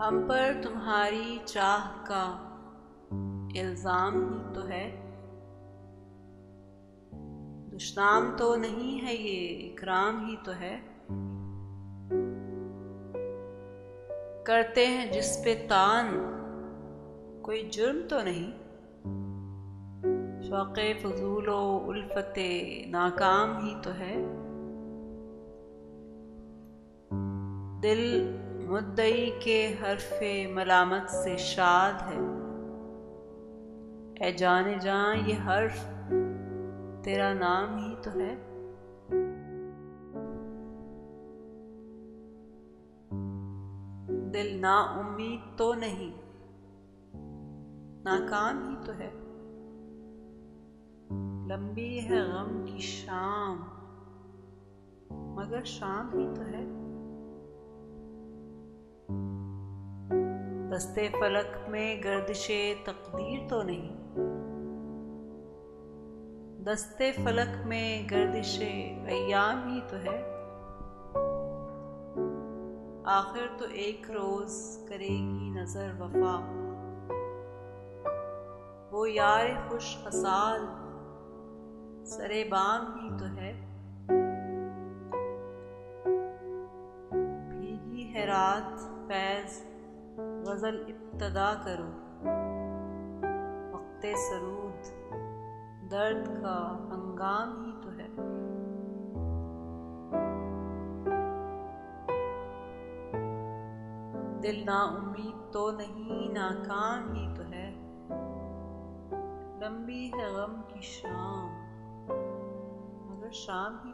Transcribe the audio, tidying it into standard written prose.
हम पर तुम्हारी चाह का इल्जाम ही तो है, दुश्नाम तो नहीं है, ये इकराम ही तो है। करते हैं जिस पे तान, कोई जुर्म तो नहीं, शौक़े फजूलो उल्फते नाकाम ही तो है। दिल मुद्दई के हर्फे मलामत से शाद है, ऐ जाने जान ये हर्फ तेरा नाम ही तो है। दिल ना उम्मीद तो नहीं, नाकाम ही तो है। लंबी है गम की शाम, मगर शाम ही तो है। दस्ते फलक में गर्दिशे तकदीर तो नहीं, दस्ते फलक में गर्दिशे अय्याम ही तो है। आखिर तो एक रोज करेगी नजर वफा, वो यार खुश खसाल सरे बाम ही तो है। भीगी है रात फैज गजल इब्तदा करो, वक्ते सरूद दर्द का हंगाम ही तो है। दिल ना उम्मीद तो नहीं, नाकाम ही तो है। लंबी है गम की शाम, मगर शाम ही